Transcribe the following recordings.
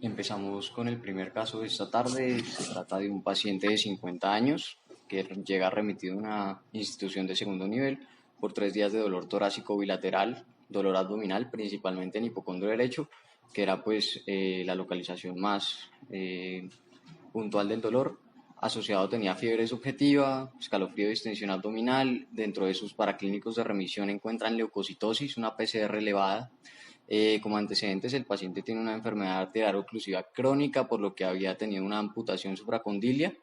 Empezamos con el primer caso de esta tarde. Se trata de un paciente de 50 años que llega remitido a una institución de segundo nivel por 3 días de dolor torácico bilateral, dolor abdominal, principalmente en hipocondrio derecho, que era pues la localización más puntual del dolor. Asociado tenía fiebre subjetiva, escalofrío y distensión abdominal. Dentro de sus paraclínicos de remisión encuentran leucocitosis, una PCR elevada. Como antecedentes, el paciente tiene una enfermedad arterial oclusiva crónica, por lo que había tenido una amputación supracondilia,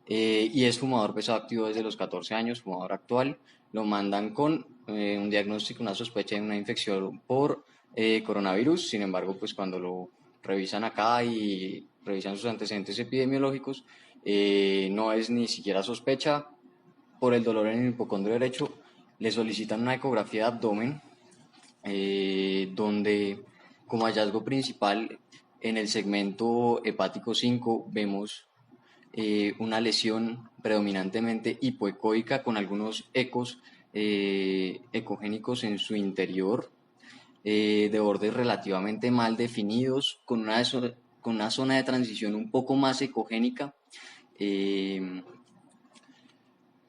y es fumador pesado activo desde los 14 años, fumador actual. Lo mandan con un diagnóstico, una sospecha de una infección por coronavirus. Sin embargo, pues cuando lo revisan acá y revisan sus antecedentes epidemiológicos, no es ni siquiera sospecha. Por el dolor en el hipocondrio derecho, le solicitan una ecografía de abdomen, donde como hallazgo principal en el segmento hepático 5 vemos una lesión predominantemente hipoecoica con algunos ecos ecogénicos en su interior, de bordes relativamente mal definidos, con una zona de transición un poco más ecogénica. Eh,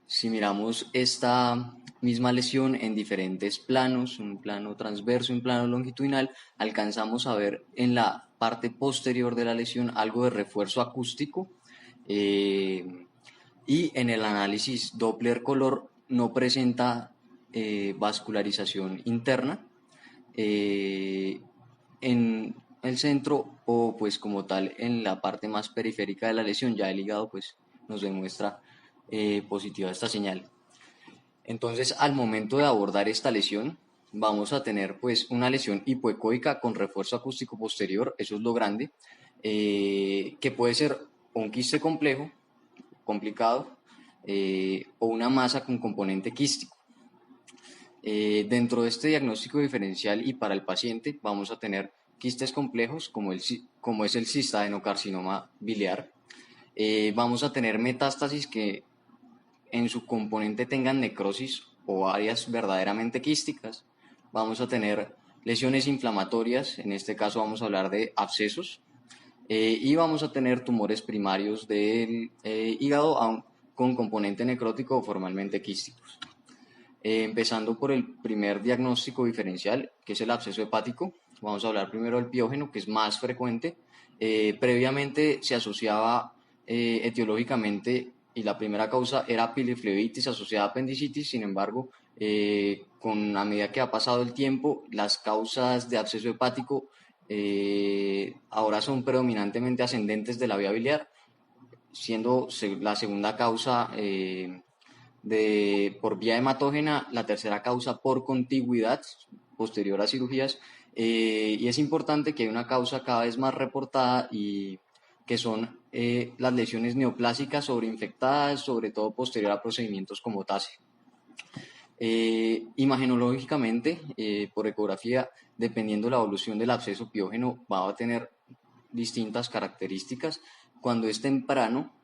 si miramos esta misma lesión en diferentes planos, un plano transverso y un plano longitudinal, alcanzamos a ver en la parte posterior de la lesión algo de refuerzo acústico, eh, y en el análisis Doppler color no presenta vascularización interna en el centro, o pues como tal en la parte más periférica de la lesión. Ya el hígado pues nos demuestra positiva esta señal. Entonces, al momento de abordar esta lesión, vamos a tener pues una lesión hipoecoica con refuerzo acústico posterior. Eso es lo grande, que puede ser un quiste complejo, complicado, o una masa con componente quístico. Dentro de este diagnóstico diferencial y para el paciente vamos a tener quistes complejos como es el cistadenocarcinoma biliar. Vamos a tener metástasis que en su componente tengan necrosis o áreas verdaderamente quísticas. Vamos a tener lesiones inflamatorias, en este caso vamos a hablar de abscesos, y vamos a tener tumores primarios del hígado con componente necrótico o formalmente quísticos. Empezando por el primer diagnóstico diferencial, que es el absceso hepático. Vamos a hablar primero del piógeno, que es más frecuente. Previamente se asociaba etiológicamente, y la primera causa era piliflebitis asociada a apendicitis. Sin embargo, a medida que ha pasado el tiempo, las causas de absceso hepático ahora son predominantemente ascendentes de la vía biliar, siendo la segunda causa por vía hematógena, la tercera causa por contigüidad posterior a cirugías, y es importante que hay una causa cada vez más reportada, y que son las lesiones neoplásicas sobreinfectadas, sobre todo posterior a procedimientos como TASE. Imagenológicamente, por ecografía, dependiendo de la evolución del absceso piógeno, va a tener distintas características. Cuando es temprano,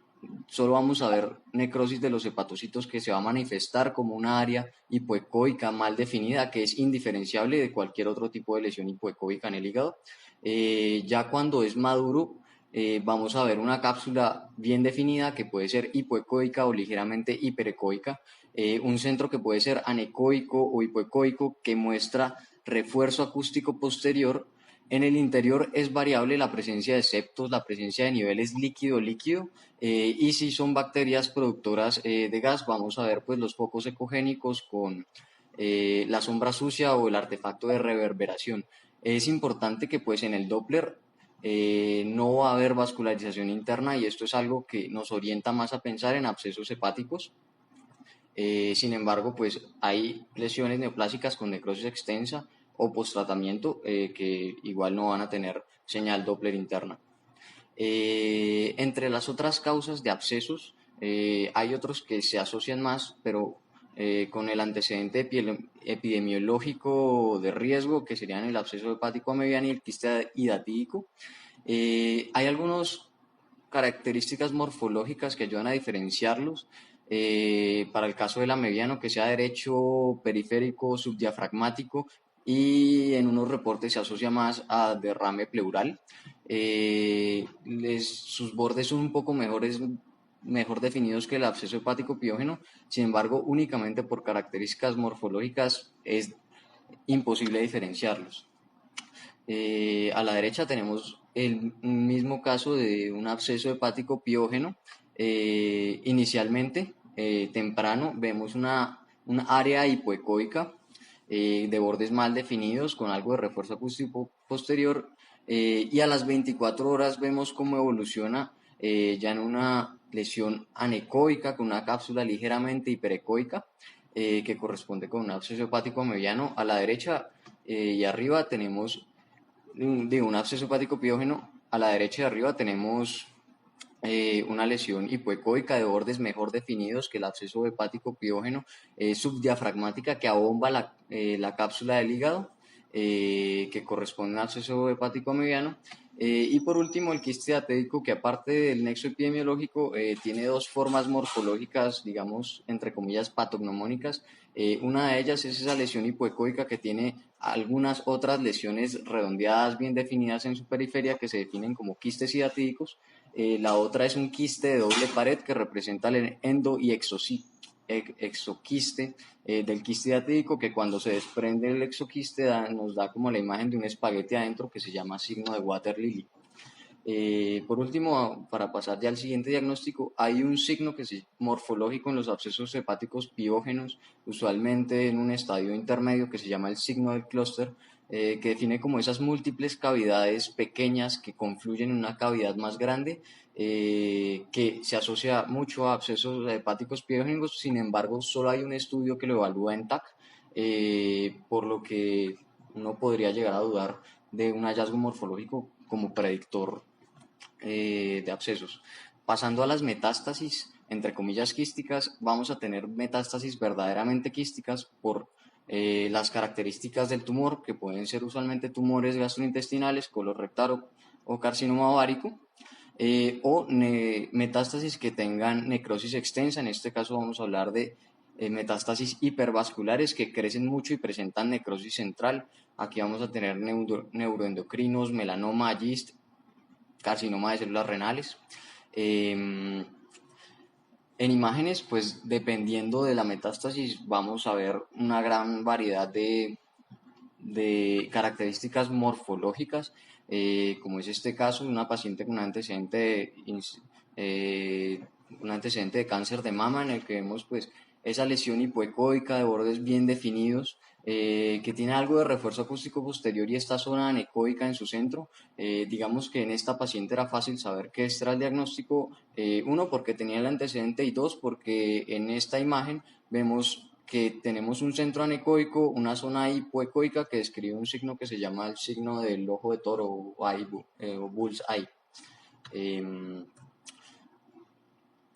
solo vamos a ver necrosis de los hepatocitos, que se va a manifestar como una área hipoecoica mal definida, que es indiferenciable de cualquier otro tipo de lesión hipoecoica en el hígado. Ya cuando es maduro, vamos a ver una cápsula bien definida, que puede ser hipoecoica o ligeramente hiperecoica, un centro que puede ser anecoico o hipoecoico, que muestra refuerzo acústico posterior. En el interior es variable la presencia de septos, la presencia de niveles líquido-líquido, y si son bacterias productoras de gas, vamos a ver pues los focos ecogénicos con la sombra sucia o el artefacto de reverberación. Es importante que pues en el Doppler no va a haber vascularización interna, y esto es algo que nos orienta más a pensar en abscesos hepáticos. Sin embargo, pues hay lesiones neoplásicas con necrosis extensa o posttratamiento, que igual no van a tener señal Doppler interna. Entre las otras causas de abscesos, hay otros que se asocian más, pero con el antecedente epidemiológico de riesgo, que serían el absceso hepático a mediana y el quiste hidatídico. Hay algunas características morfológicas que ayudan a diferenciarlos. Para el caso de la mediano, que sea derecho periférico subdiafragmático, y en unos reportes se asocia más a derrame pleural. sus bordes son un poco mejor definidos que el absceso hepático piógeno. Sin embargo, únicamente por características morfológicas es imposible diferenciarlos. A la derecha tenemos el mismo caso de un absceso hepático piógeno. Inicialmente, temprano, vemos un área hipoecoica de bordes mal definidos con algo de refuerzo acústico posterior, y a las 24 horas vemos cómo evoluciona ya en una lesión anecoica con una cápsula ligeramente hiperecoica, que corresponde con un absceso hepático mediano. A la derecha y arriba tenemos de un absceso hepático piógeno. A la derecha y arriba tenemos una lesión hipoecoica de bordes mejor definidos que el absceso hepático piógeno, subdiafragmática, que abomba la cápsula del hígado, que corresponde al absceso hepático mediano. Y por último, el quiste diatético, que aparte del nexo epidemiológico, tiene dos formas morfológicas, digamos, entre comillas, patognomónicas. Una de ellas es esa lesión hipoecoica que tiene algunas otras lesiones redondeadas bien definidas en su periferia que se definen como quistes hiatídicos. La otra es un quiste de doble pared que representa el endo y exoquiste del quiste hiatídico, que cuando se desprende el exoquiste nos da como la imagen de un espagueti adentro, que se llama signo de water lily. Por último, para pasar ya al siguiente diagnóstico, hay un signo que es morfológico en los abscesos hepáticos piógenos, usualmente en un estadio intermedio, que se llama el signo del clúster, que define como esas múltiples cavidades pequeñas que confluyen en una cavidad más grande, que se asocia mucho a abscesos hepáticos piógenos. Sin embargo, solo hay un estudio que lo evalúa en TAC, por lo que uno podría llegar a dudar de un hallazgo morfológico como predictor de abscesos. Pasando a las metástasis, entre comillas, quísticas, vamos a tener metástasis verdaderamente quísticas por las características del tumor, que pueden ser usualmente tumores gastrointestinales, colorectal o carcinoma ovárico, o metástasis que tengan necrosis extensa. En este caso vamos a hablar de metástasis hipervasculares que crecen mucho y presentan necrosis central. Aquí vamos a tener neuroendocrinos, melanoma, GIST, carcinoma de células renales. En imágenes, pues dependiendo de la metástasis, vamos a ver una gran variedad de características morfológicas, como es este caso, una paciente con un antecedente de cáncer de mama, en el que vemos pues esa lesión hipoecoica de bordes bien definidos, que tiene algo de refuerzo acústico posterior y esta zona anecoica en su centro. Digamos que en esta paciente era fácil saber que este era el diagnóstico, uno, porque tenía el antecedente, y dos, porque en esta imagen vemos que tenemos un centro anecoico, una zona hipoecoica que describe un signo que se llama el signo del ojo de toro o bull's eye.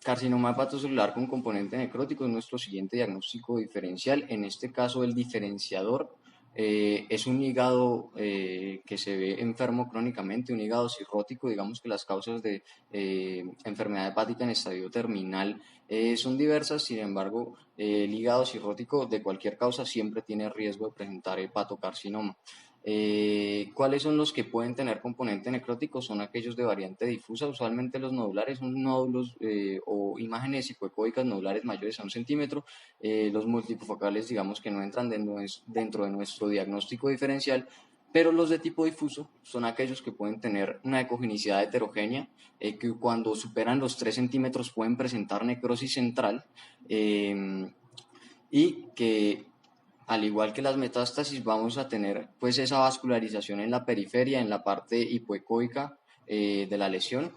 Carcinoma hepatocelular con componente necrótico es nuestro siguiente diagnóstico diferencial. En este caso, el diferenciador es un hígado que se ve enfermo crónicamente, un hígado cirrótico. Digamos que las causas de enfermedad hepática en estadio terminal son diversas. Sin embargo, el hígado cirrótico de cualquier causa siempre tiene riesgo de presentar hepatocarcinoma. ¿Cuáles son los que pueden tener componente necrótico? Son aquellos de variante difusa. Usualmente los nodulares son nódulos o imágenes hipoecoicas nodulares mayores a 1 centímetro. Los multifocales, digamos que no entran dentro de nuestro diagnóstico diferencial, pero los de tipo difuso son aquellos que pueden tener una ecogenicidad heterogénea, que cuando superan los 3 centímetros pueden presentar necrosis central, y que, al igual que las metástasis, vamos a tener pues esa vascularización en la periferia, en la parte hipoecoica de la lesión.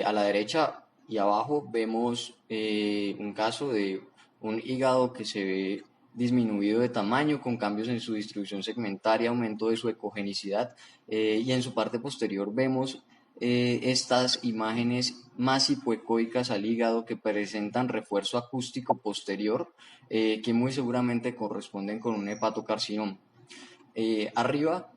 A la derecha y abajo vemos un caso de un hígado que se ve disminuido de tamaño, con cambios en su distribución segmentaria, aumento de su ecogenicidad, y en su parte posterior vemos estas imágenes más hipoecoicas al hígado que presentan refuerzo acústico posterior, que muy seguramente corresponden con un hepatocarcinoma. Arriba,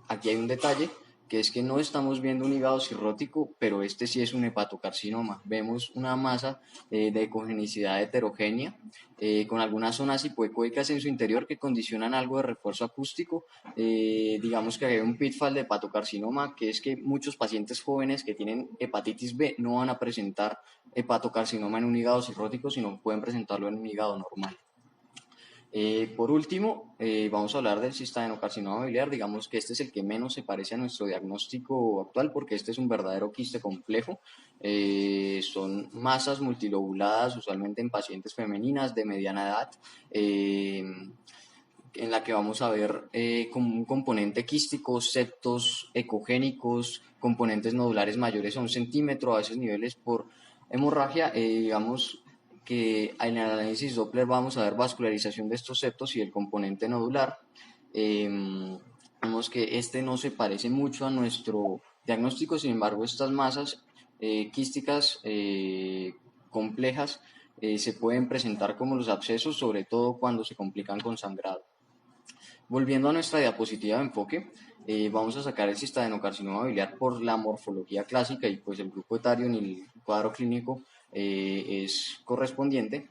aquí hay un detalle, que es que no estamos viendo un hígado cirrótico, pero este sí es un hepatocarcinoma. Vemos una masa de ecogenicidad heterogénea, con algunas zonas hipoecoicas en su interior que condicionan algo de refuerzo acústico. Digamos que hay un pitfall de hepatocarcinoma, que es que muchos pacientes jóvenes que tienen hepatitis B no van a presentar hepatocarcinoma en un hígado cirrótico, sino pueden presentarlo en un hígado normal. Por último, vamos a hablar del cistadenocarcinoma biliar. Digamos que este es el que menos se parece a nuestro diagnóstico actual, porque este es un verdadero quiste complejo. Son masas multilobuladas, usualmente en pacientes femeninas de mediana edad, en la que vamos a ver como un componente quístico, septos ecogénicos, componentes nodulares mayores a 1 centímetro, a veces niveles por hemorragia. Digamos que en el análisis Doppler vamos a ver vascularización de estos septos y el componente nodular. Vemos que este no se parece mucho a nuestro diagnóstico, sin embargo estas masas quísticas complejas se pueden presentar como los abscesos, sobre todo cuando se complican con sangrado. Volviendo a nuestra diapositiva de enfoque, vamos a sacar el cistadenocarcinoma biliar por la morfología clásica y pues el grupo etario en el cuadro clínico es correspondiente.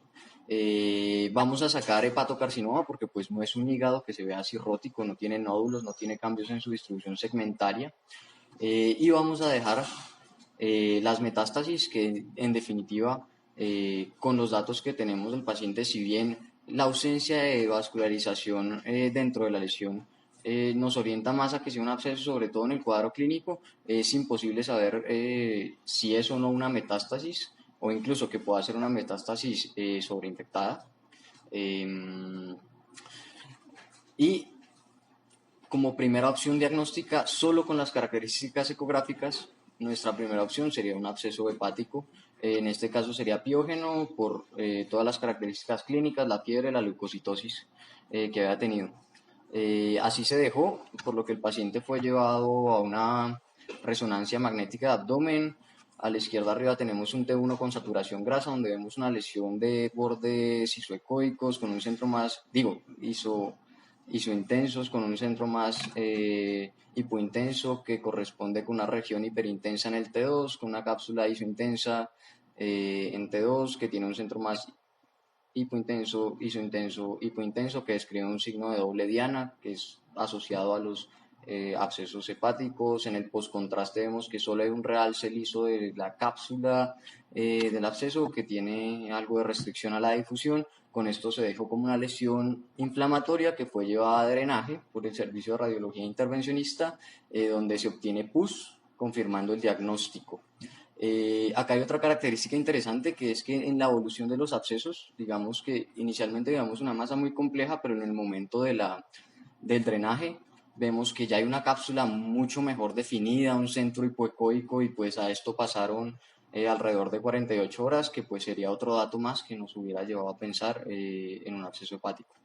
Vamos a sacar hepatocarcinoma porque pues no es un hígado que se vea cirrótico, no tiene nódulos, no tiene cambios en su distribución segmentaria. Y vamos a dejar las metástasis que en definitiva con los datos que tenemos del paciente, si bien la ausencia de vascularización dentro de la lesión nos orienta más a que sea un absceso, sobre todo en el cuadro clínico, es imposible saber si es o no una metástasis o incluso que pueda ser una metástasis sobreinfectada. Y como primera opción diagnóstica, solo con las características ecográficas, nuestra primera opción sería un absceso hepático. En este caso sería piógeno por todas las características clínicas, la fiebre, la leucocitosis que había tenido. Así se dejó, por lo que el paciente fue llevado a una resonancia magnética de abdomen. A la izquierda arriba tenemos un T1 con saturación grasa, donde vemos una lesión de bordes isoecoicos con un centro más, isointensos, con un centro más hipointenso que corresponde con una región hiperintensa en el T2, con una cápsula isointensa en T2 que tiene un centro más hipointenso, isointenso, hipointenso, que describe un signo de doble diana, que es asociado a los abscesos hepáticos. En el postcontraste vemos que solo hay un realce liso de la cápsula del absceso, que tiene algo de restricción a la difusión. Con esto se dejó como una lesión inflamatoria que fue llevada a drenaje por el servicio de radiología intervencionista, donde se obtiene pus, confirmando el diagnóstico. Acá hay otra característica interesante, que es que en la evolución de los abscesos, digamos que inicialmente veamos una masa muy compleja, pero en el momento del drenaje vemos que ya hay una cápsula mucho mejor definida, un centro hipoecoico, y pues a esto pasaron alrededor de 48 horas, que pues sería otro dato más que nos hubiera llevado a pensar en un absceso hepático.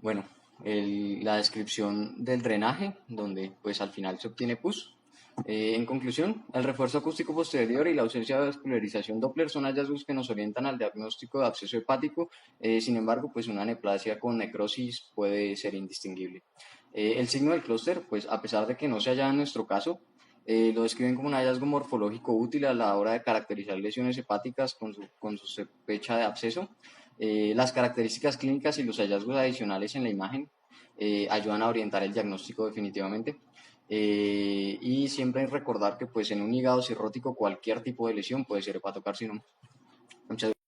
Bueno, la descripción del drenaje, donde pues al final se obtiene pus. En conclusión, el refuerzo acústico posterior y la ausencia de vascularización Doppler son hallazgos que nos orientan al diagnóstico de absceso hepático. Sin embargo, pues una neoplasia con necrosis puede ser indistinguible. El signo del clúster, pues a pesar de que no se halla en nuestro caso, lo describen como un hallazgo morfológico útil a la hora de caracterizar lesiones hepáticas con su sospecha de absceso. Las características clínicas y los hallazgos adicionales en la imagen ayudan a orientar el diagnóstico definitivamente. Y siempre recordar que pues en un hígado cirrótico cualquier tipo de lesión puede ser hepatocarcinoma. Muchas gracias.